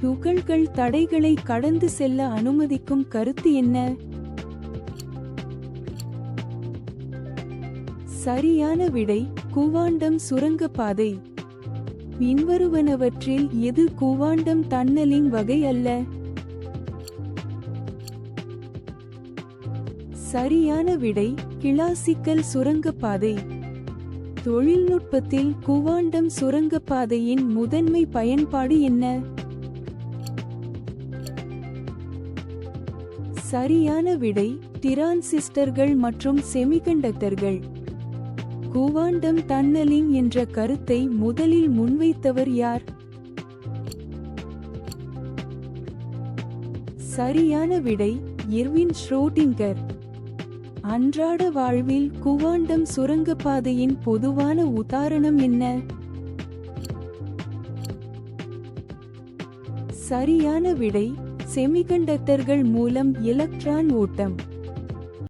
துகள்கள் தடைகளை கடந்து செல்ல அனுமதிக்கும் கருத்து என்ன? சரியான விடை குவாண்டம் சுரங்கப்பாதை. பின்வருவனவற்றில் எது குவாண்டம் டன்னலிங் வகை அல்ல? சரியான விடை கிளாசிக்கல் சுரங்கப்பாதை. தொழில்நுட்பத்தில் குவாண்டம் சுரங்கப்பாதையின் முதன்மை பயன்பாடு என்ன? சரியான விடை டிரான்சிஸ்டர்கள் மற்றும் செமிகண்டக்டர்கள். குவாண்டம் டன்னலிங் என்ற கருத்தை முதலில் முன்வைத்தவர் யார்? சரியான விடை எர்வின் ஷ்ரோடிங்கர். அன்றாட வாழ்வில் குவாண்டம் சுரங்கப்பாதையின் பொதுவான உதாரணம் என்ன? சரியான விடை செமிகண்டக்டர்கள் மூலம் எலக்ட்ரான் ஓட்டம்.